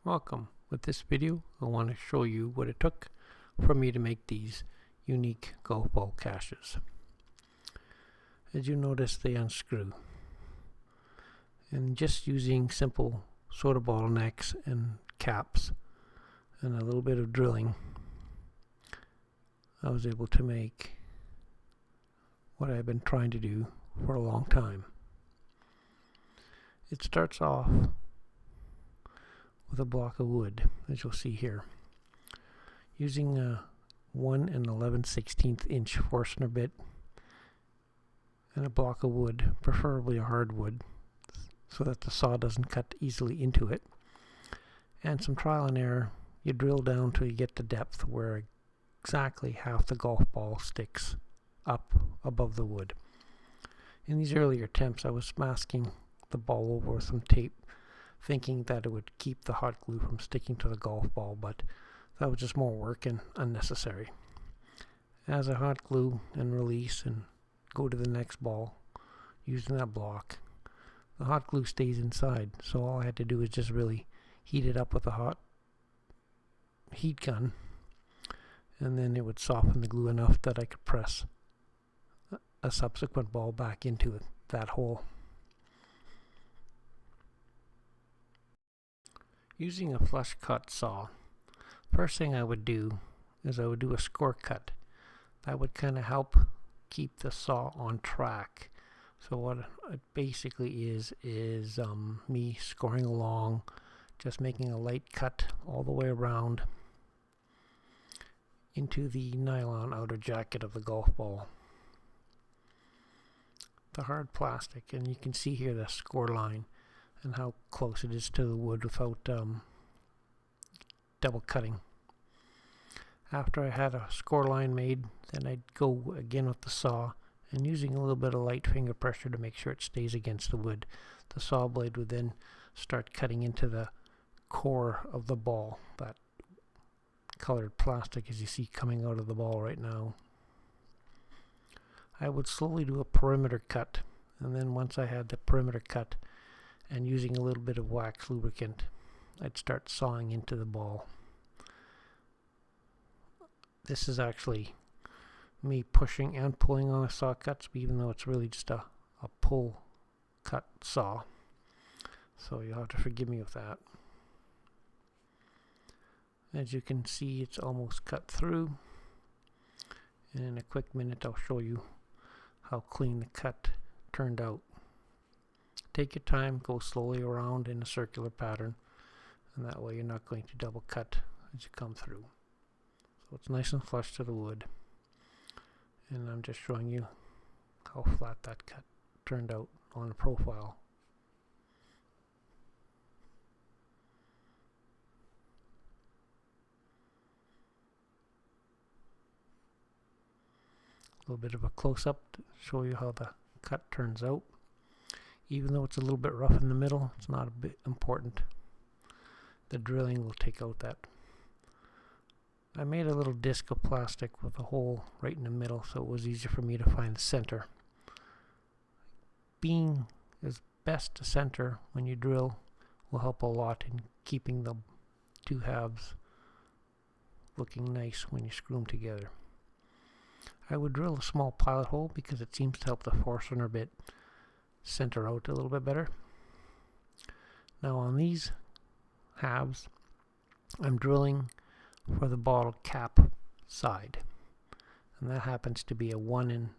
Welcome. With this video, I want to show you what it took for me to make these unique golf ball caches. As you notice, they unscrew. And just using simple soda bottlenecks and caps and a little bit of drilling, I was able to make what I've been trying to do for a long time. It starts off with a block of wood, as you'll see here, using a 1 11/16 inch Forstner bit and a block of wood, preferably a hardwood, so that the saw doesn't cut easily into it, and some trial and error. You drill down till you get the depth where exactly half the golf ball sticks up above the wood. In these earlier attempts, I was masking the ball over with some tape, thinking that it would keep the hot glue from sticking to the golf ball, but that was just more work and unnecessary. As I hot glue and release and go to the next ball using that block, the hot glue stays inside, so all I had to do is just really heat it up with a hot heat gun, and then it would soften the glue enough that I could press a subsequent ball back into that hole. Using a flush cut saw, first thing I would do is I would do a score cut. That would kind of help keep the saw on track. So what it basically is me scoring along, just making a light cut all the way around into the nylon outer jacket of the golf ball. The hard plastic, and you can see here the score line and how close it is to the wood without double cutting. After I had a score line made, then I'd go again with the saw, and using a little bit of light finger pressure to make sure it stays against the wood, the saw blade would then start cutting into the core of the ball, that colored plastic as you see coming out of the ball right now. I would slowly do a perimeter cut, and then once I had the perimeter cut and using a little bit of wax lubricant, I'd start sawing into the ball. This is actually me pushing and pulling on the saw cuts, even though it's really just a pull cut saw. So you'll have to forgive me with that. As you can see, it's almost cut through. And in a quick minute, I'll show you how clean the cut turned out. Take your time, go slowly around in a circular pattern, and that way you're not going to double cut as you come through. So it's nice and flush to the wood. And I'm just showing you how flat that cut turned out on the profile. A little bit of a close-up to show you how the cut turns out. Even though it's a little bit rough in the middle, it's not a bit important. The drilling will take out that. I made a little disc of plastic with a hole right in the middle, so it was easier for me to find the center. Being as best to center when you drill will help a lot in keeping the two halves looking nice when you screw them together. I would drill a small pilot hole because it seems to help the Forstner bit center out a little bit better. Now on these halves, I'm drilling for the bottle cap side, and that happens to be a 1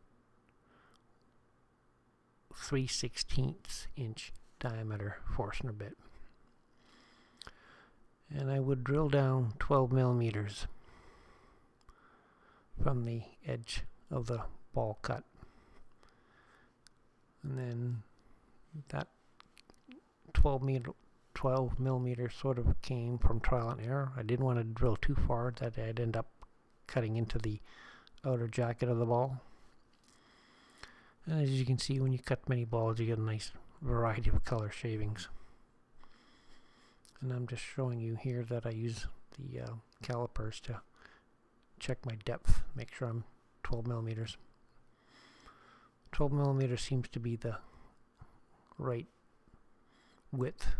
3/16 inch diameter Forstner bit. And I would drill down 12 millimeters from the edge of the ball cut. And then that 12 millimeter sort of came from trial and error. I didn't want to drill too far that I'd end up cutting into the outer jacket of the ball. And as you can see, when you cut many balls, you get a nice variety of color shavings. And I'm just showing you here that I use the calipers to check my depth, make sure I'm 12 millimeters. 12 millimeters seems to be the right width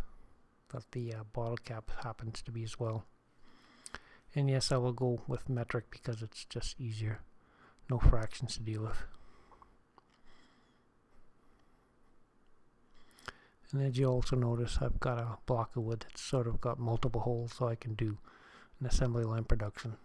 that the bottle cap happens to be as well. And yes, I will go with metric because it's just easier. No fractions to deal with. And as you also notice, I've got a block of wood that's sort of got multiple holes, so I can do an assembly line production.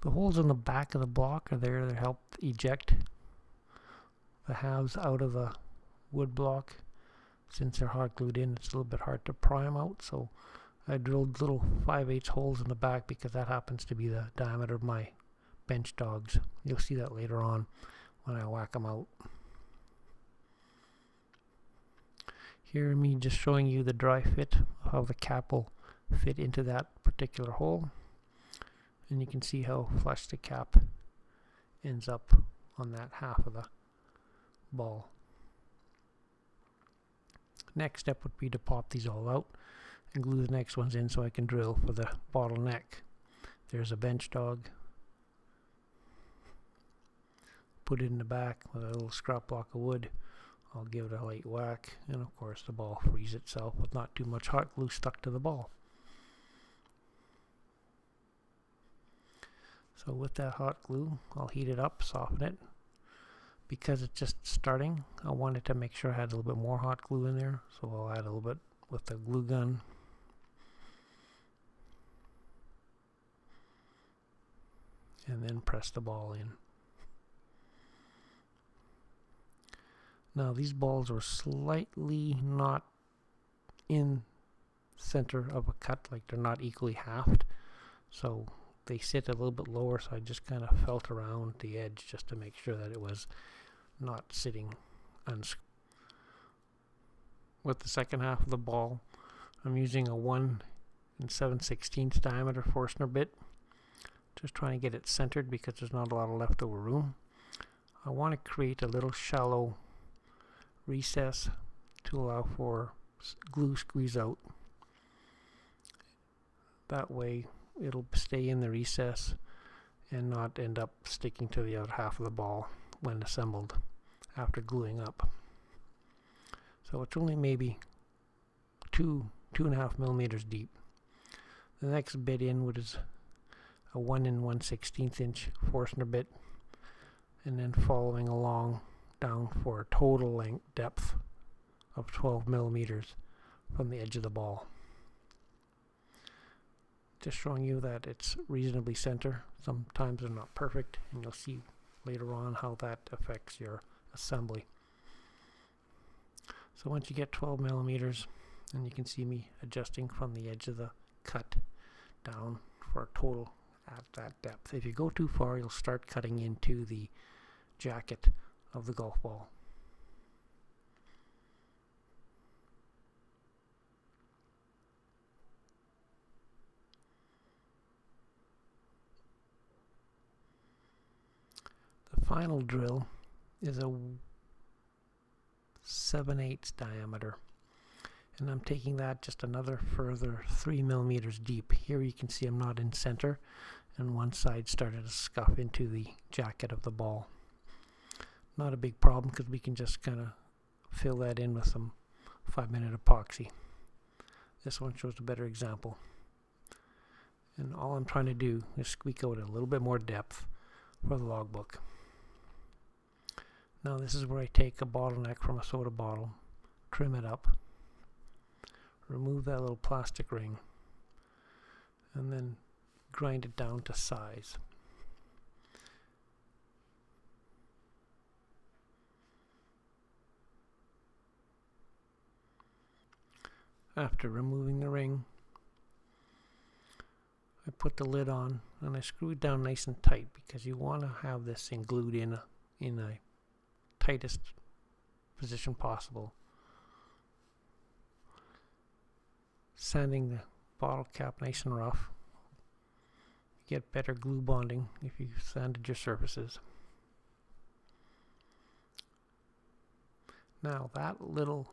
The holes in the back of the block are there to help eject the halves out of the wood block. Since they're hot glued in, it's a little bit hard to pry them out, so I drilled little 5/8 holes in the back because that happens to be the diameter of my bench dogs. You'll see that later on when I whack them out. Here me just showing you the dry fit, how the cap will fit into that particular hole. And you can see how flush the cap ends up on that half of the ball. Next step would be to pop these all out and glue the next ones in so I can drill for the bottleneck. There's a bench dog. Put it in the back with a little scrap block of wood. I'll give it a light whack, and of course the ball frees itself with not too much hot glue stuck to the ball. So with that hot glue, I'll heat it up, soften it. Because it's just starting, I wanted to make sure I had a little bit more hot glue in there, so I'll add a little bit with the glue gun. And then press the ball in. Now these balls are slightly not in center of a cut, like they're not equally halved, so they sit a little bit lower, so I just kind of felt around the edge just to make sure that it was not sitting unscrewed. With the second half of the ball, I'm using a 1 7/16 diameter Forstner bit, just trying to get it centered because there's not a lot of leftover room. I want to create a little shallow recess to allow for glue squeeze out. That way it'll stay in the recess and not end up sticking to the other half of the ball when assembled after gluing up. So it's only maybe 2.5 millimeters deep. The next bit in is a 1 1/16 Forstner bit, and then following along down for a total length depth of 12 millimeters from the edge of the ball. Just showing you that it's reasonably center. Sometimes they're not perfect, and you'll see later on how that affects your assembly. So once you get 12 millimeters, and you can see me adjusting from the edge of the cut down for a total at that depth. If you go too far, you'll start cutting into the jacket of the golf ball. The final drill is a 7/8 diameter, and I'm taking that just another further 3 millimeters deep. Here you can see I'm not in center, and one side started to scuff into the jacket of the ball. Not a big problem because we can just kind of fill that in with some 5-minute epoxy. This one shows a better example. And all I'm trying to do is squeak out a little bit more depth for the logbook. Now this is where I take a bottleneck from a soda bottle, trim it up, remove that little plastic ring, and then grind it down to size. After removing the ring, I put the lid on and I screw it down nice and tight because you want to have this thing glued in the tightest position possible. Sanding the bottle cap nice and rough. You get better glue bonding if you sanded your surfaces. Now that little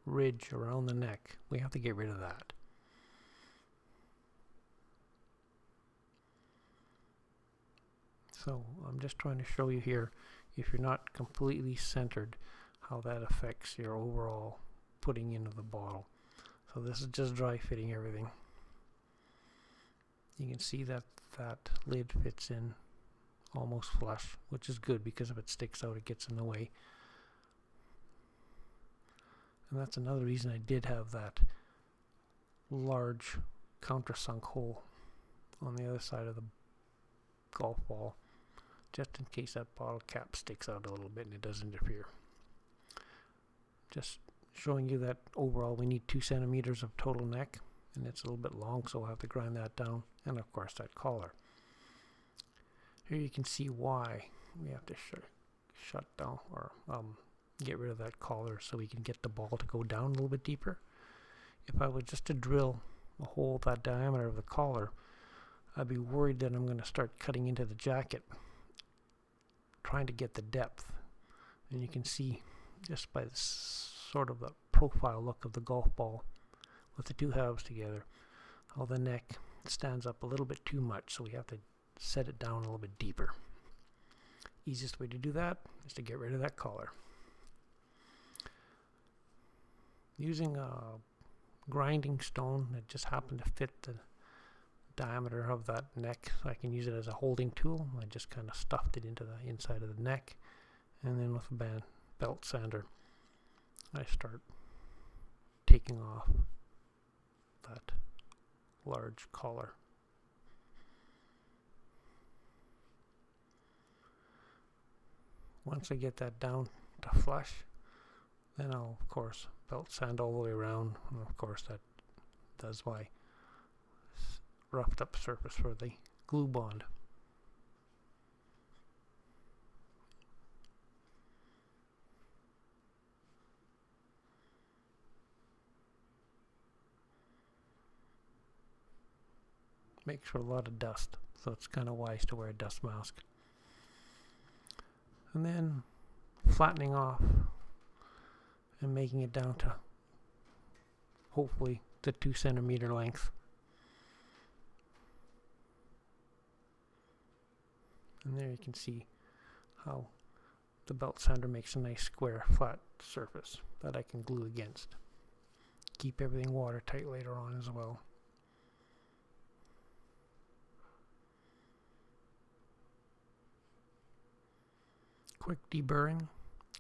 ridge around the neck, we have to get rid of that. So I'm just trying to show you here, if you're not completely centered, how that affects your overall putting into the bottle. So this is just dry fitting everything. You can see that that lid fits in almost flush, which is good because if it sticks out it gets in the way. And that's another reason I did have that large countersunk hole on the other side of the golf ball, just in case that bottle cap sticks out a little bit and it does interfere. Just showing you that overall we need 2 centimeters of total neck, and it's a little bit long, so I'll have to grind that down, and of course that collar. Here you can see why we have to shut down or get rid of that collar so we can get the ball to go down a little bit deeper. If I was just to drill a hole that diameter of the collar, I'd be worried that I'm going to start cutting into the jacket, trying to get the depth. And you can see just by the sort of the profile look of the golf ball with the 2 halves together, how the neck stands up a little bit too much, so we have to set it down a little bit deeper. Easiest way to do that is to get rid of that collar. Using a grinding stone that just happened to fit the diameter of that neck, so I can use it as a holding tool. I just kind of stuffed it into the inside of the neck, and then with a belt sander I start taking off that large collar. Once I get that down to flush, then I'll of course belt sand all the way around, and of course that does my roughed up surface for the glue bond. Makes for a lot of dust, so it's kind of wise to wear a dust mask. And then flattening off and making it down to hopefully the 2 centimeter length. And there you can see how the belt sander makes a nice square flat surface that I can glue against. Keep everything watertight later on as well. Quick deburring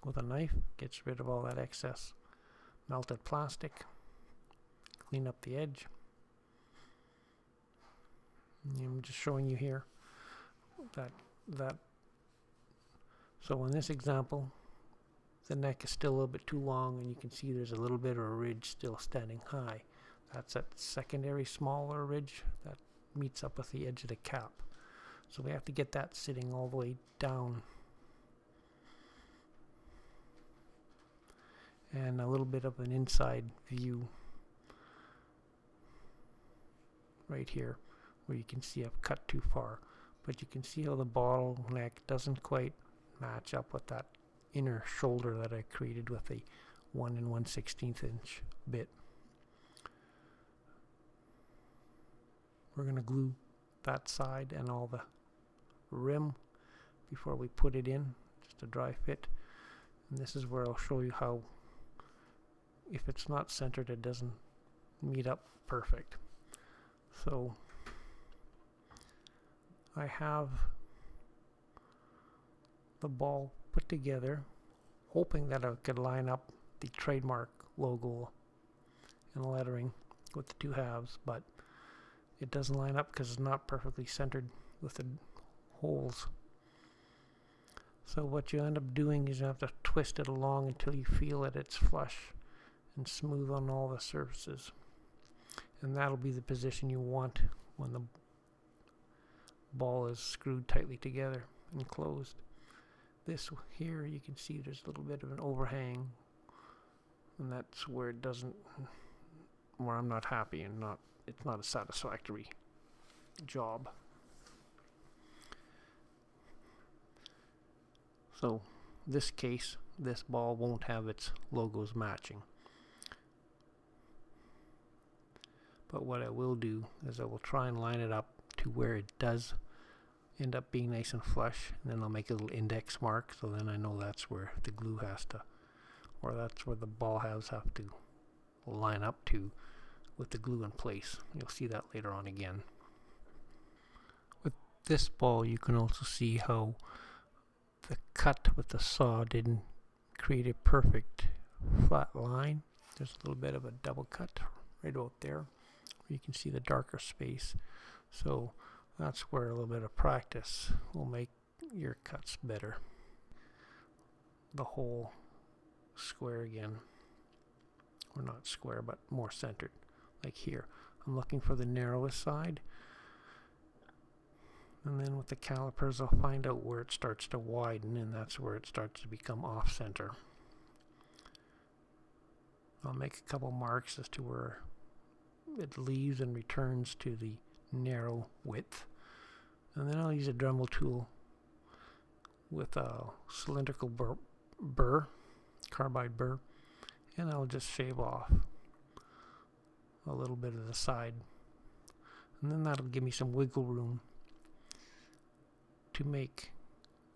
with a knife gets rid of all that excess melted plastic. Clean up the edge. And I'm just showing you here that so in this example the neck is still a little bit too long, and you can see there's a little bit of a ridge still standing high. That's that secondary smaller ridge that meets up with the edge of the cap. So we have to get that sitting all the way down. And a little bit of an inside view right here where you can see I've cut too far, but you can see how the bottleneck doesn't quite match up with that inner shoulder that I created with a 1 1/16 inch bit. We're going to glue that side and all the rim before we put it in, just a dry fit. And this is where I'll show you how, if it's not centered, it doesn't meet up perfect. So I have the ball put together, hoping that I could line up the trademark logo and lettering with the 2 halves, but it doesn't line up because it's not perfectly centered with the holes. So what you end up doing is you have to twist it along until you feel that it's flush and smooth on all the surfaces, and that'll be the position you want when the ball is screwed tightly together and closed. This here, you can see there's a little bit of an overhang, and that's where it doesn't, where I'm not happy, and it's not a satisfactory job. So this case, this ball won't have its logos matching. But what I will do is I will try and line it up to where it does end up being nice and flush, and then I'll make a little index mark, so then I know that's where the glue has to, or that's where the ball halves have to line up to with the glue in place. You'll see that later on again. With this ball, you can also see how the cut with the saw didn't create a perfect flat line. There's a little bit of a double cut right out there where you can see the darker space. So that's where a little bit of practice will make your cuts better. The whole square again, or not square, but more centered, like here. I'm looking for the narrowest side, and then with the calipers I'll find out where it starts to widen, and that's where it starts to become off-center. I'll make a couple marks as to where it leaves and returns to the narrow width, and then I'll use a Dremel tool with a cylindrical burr, carbide burr, and I'll just shave off a little bit of the side, and then that'll give me some wiggle room to make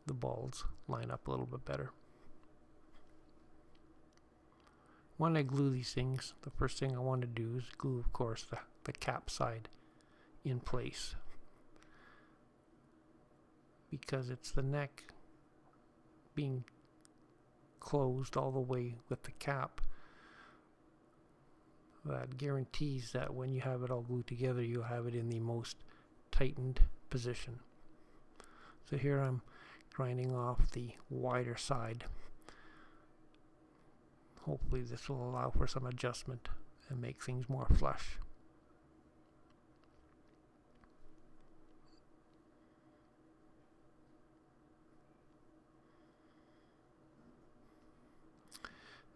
the balls line up a little bit better. When I glue these things, the first thing I want to do is glue, of course, the cap side in place, because it's the neck being closed all the way with the cap that guarantees that when you have it all glued together, you'll have it in the most tightened position. So here I'm grinding off the wider side. Hopefully this will allow for some adjustment and make things more flush.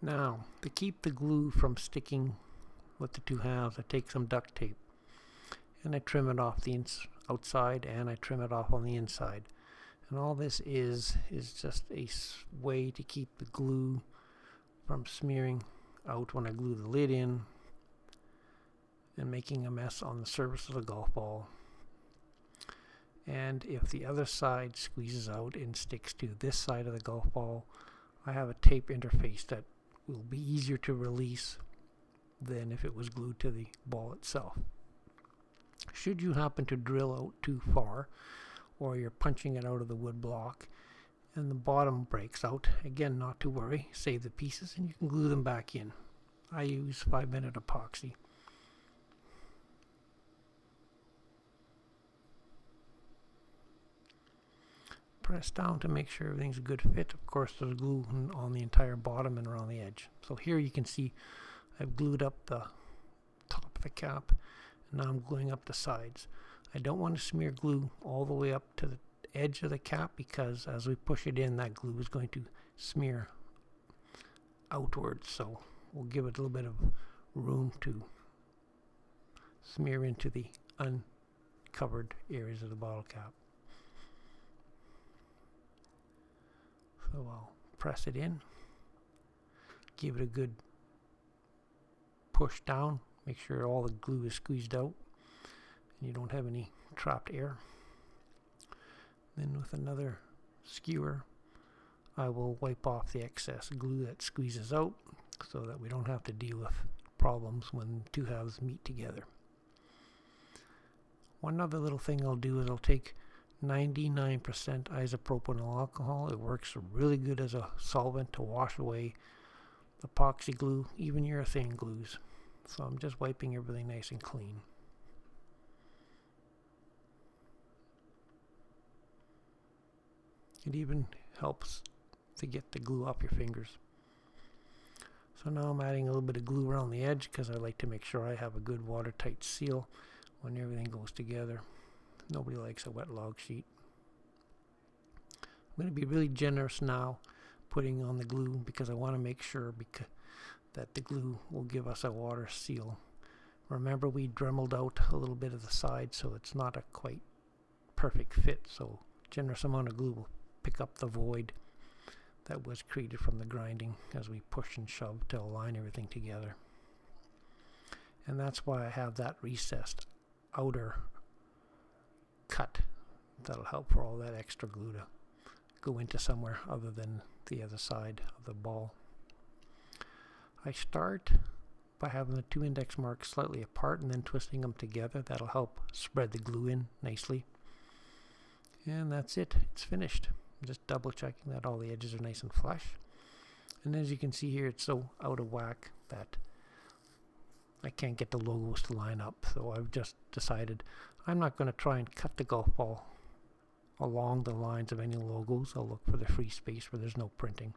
Now, to keep the glue from sticking with the two halves, I take some duct tape and I trim it off the outside, and I trim it off on the inside. And all this is just a way to keep the glue from smearing out when I glue the lid in and making a mess on the surface of the golf ball. And if the other side squeezes out and sticks to this side of the golf ball, I have a tape interface that will be easier to release than if it was glued to the ball itself. Should you happen to drill out too far, or you're punching it out of the wood block and the bottom breaks out, again, not to worry, save the pieces and you can glue them back in. I use 5-minute epoxy. Press down to make sure everything's a good fit. Of course, there's glue on the entire bottom and around the edge. So here you can see I've glued up the top of the cap, and now I'm gluing up the sides. I don't want to smear glue all the way up to the edge of the cap, because as we push it in, that glue is going to smear outwards. So we'll give it a little bit of room to smear into the uncovered areas of the bottle cap. So I'll press it in, give it a good push down, make sure all the glue is squeezed out and you don't have any trapped air. Then with another skewer, I will wipe off the excess glue that squeezes out so that we don't have to deal with problems when two halves meet together. One other little thing I'll do is I'll take 99% isopropyl alcohol. It works really good as a solvent to wash away epoxy glue, even urethane glues. So I'm just wiping everything nice and clean. It even helps to get the glue off your fingers. So now I'm adding a little bit of glue around the edge because I like to make sure I have a good watertight seal when everything goes together. Nobody likes a wet log sheet. I'm going to be really generous now putting on the glue because I want to make sure that the glue will give us a water seal. Remember, we dremeled out a little bit of the side, so it's not a quite perfect fit. So generous amount of glue will pick up the void that was created from the grinding as we push and shove to align everything together. And that's why I have that recessed outer cut. That'll help for all that extra glue to go into somewhere other than the other side of the ball. I start by having the 2 index marks slightly apart and then twisting them together. That'll help spread the glue in nicely. And that's it. It's finished. I'm just double checking that all the edges are nice and flush. And as you can see here, it's so out of whack that I can't get the logos to line up. So I've just decided I'm not going to try and cut the golf ball along the lines of any logos. I'll look for the free space where there's no printing.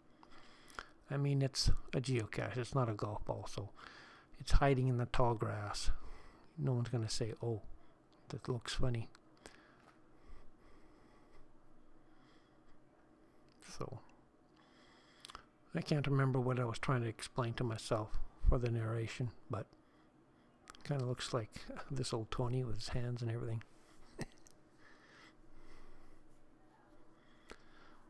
I mean, it's a geocache. It's not a golf ball, so it's hiding in the tall grass. No one's going to say, oh, that looks funny. So I can't remember what I was trying to explain to myself for the narration, but it kind of looks like this old Tony with his hands and everything.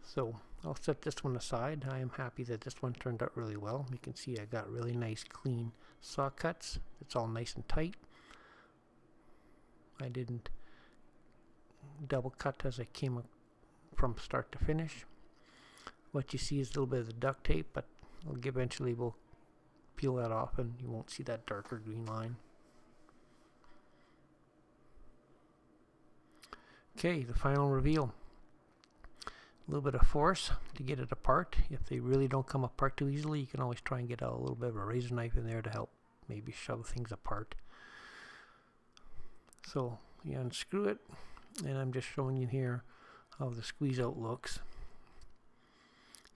So I'll set this one aside. I am happy that this one turned out really well. You can see I got really nice clean saw cuts. It's all nice and tight. I didn't double cut as I came from start to finish. What you see is a little bit of the duct tape, but eventually we'll peel that off and you won't see that darker green line. Okay, the final reveal. A little bit of force to get it apart. If they really don't come apart too easily, you can always try and get a little bit of a razor knife in there to help maybe shove things apart. So you unscrew it, and I'm just showing you here how the squeeze out looks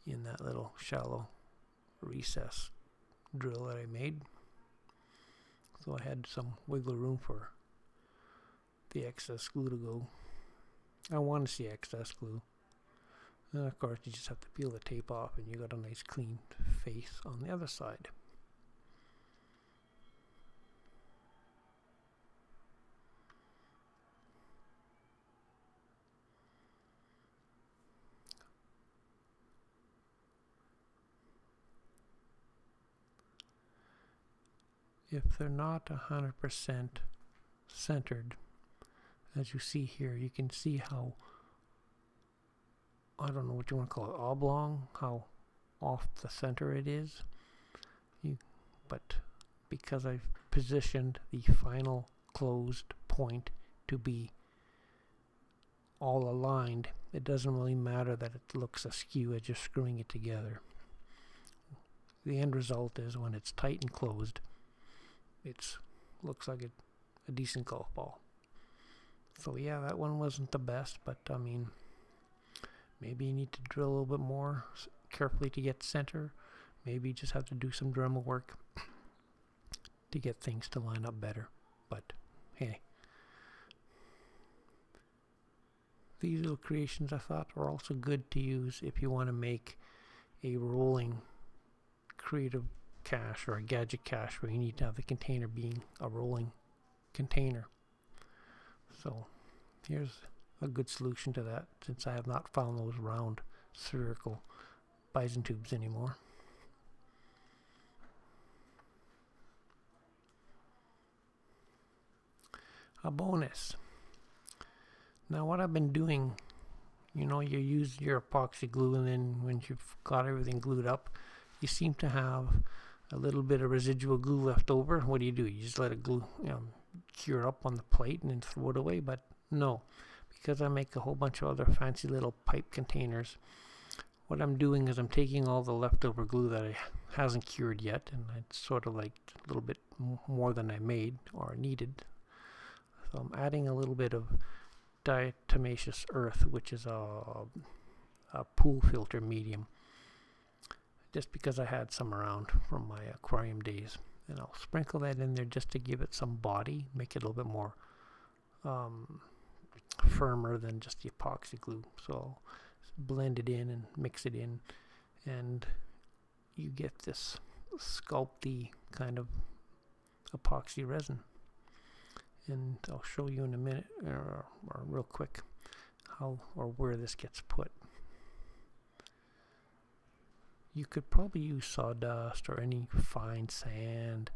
in that little shallow recess drill that I made. So I had some wiggle room for the excess glue to go. I want to see excess glue. And of course you just have to peel the tape off and you got a nice clean face on the other side. If they're not 100% centered, as you see here, you can see how, I don't know what you want to call it, oblong, how off the center it is. But because I've positioned the final closed point to be all aligned, it doesn't really matter that it looks askew as you're screwing it together. The end result is when it's tight and closed, it looks like a decent golf ball. So yeah, that one wasn't the best, but I mean, maybe you need to drill a little bit more carefully to get center. Maybe you just have to do some Dremel work to get things to line up better. But hey, these little creations I thought are also good to use if you want to make a rolling creative cache or a gadget cache where you need to have the container being a rolling container. So here's a good solution to that, since I have not found those round spherical bison tubes anymore. A bonus. Now what I've been doing, you know, you use your epoxy glue, and then when you've got everything glued up, you seem to have a little bit of residual glue left over. What do? You just let it glue, cure up on the plate and then throw it away. But no, because I make a whole bunch of other fancy little pipe containers, what I'm doing is I'm taking all the leftover glue that hasn't cured yet, and it's sort of like a little bit more than I made or needed. So I'm adding a little bit of diatomaceous earth, which is a pool filter medium, just because I had some around from my aquarium days. And I'll sprinkle that in there just to give it some body, make it a little bit more firmer than just the epoxy glue. So I'll blend it in and mix it in, and you get this sculpty kind of epoxy resin. And I'll show you in a minute, or real quick, how or where this gets put. you could probably use sawdust or any fine sand,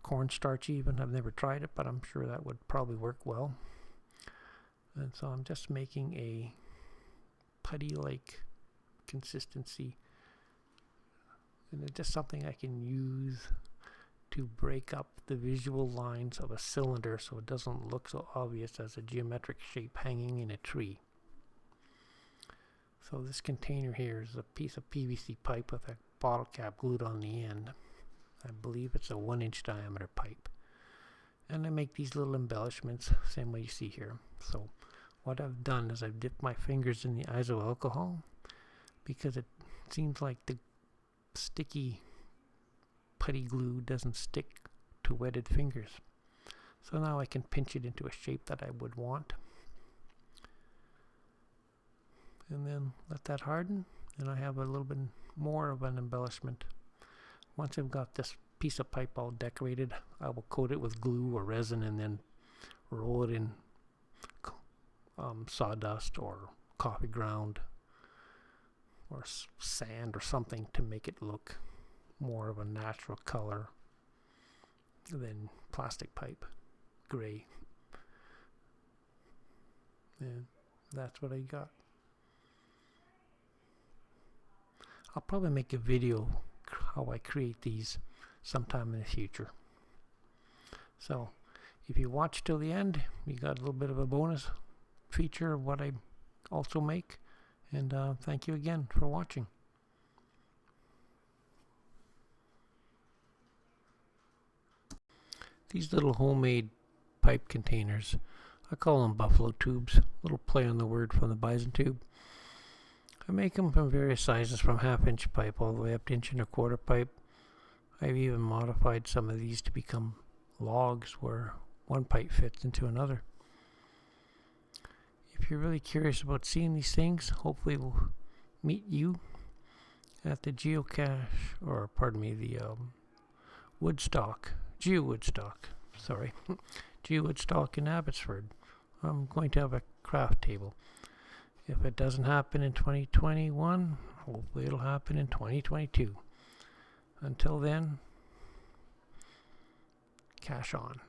cornstarch even. I've never tried it, but I'm sure that would probably work well. And so I'm just making a putty-like consistency, and it's just something I can use to break up the visual lines of a cylinder so it doesn't look so obvious as a geometric shape hanging in a tree. So this container here is a piece of PVC pipe with a bottle cap glued on the end. I believe it's a 1-inch diameter pipe. And I make these little embellishments, same way you see here. So what I've done is I've dipped my fingers in the iso-alcohol because it seems like the sticky putty glue doesn't stick to wetted fingers. So now I can pinch it into a shape that I would want. And then let that harden, and I have a little bit more of an embellishment. Once I've got this piece of pipe all decorated, I will coat it with glue or resin and then roll it in sawdust or coffee ground or sand or something to make it look more of a natural color than plastic pipe, gray. And that's what I got. I'll probably make a video how I create these sometime in the future. So if you watch till the end, you got a little bit of a bonus feature of what I also make. And thank you again for watching. These little homemade pipe containers, I call them buffalo tubes, little play on the word from the bison tube. I make them from various sizes, from 1/2-inch pipe all the way up to 1.25-inch pipe. I've even modified some of these to become logs where one pipe fits into another. If you're really curious about seeing these things, hopefully we'll meet you at the Geocache, or pardon me, the Woodstock, Geowoodstock in Abbotsford. I'm going to have a craft table. If it doesn't happen in 2021, hopefully it'll happen in 2022. Until then, cash on.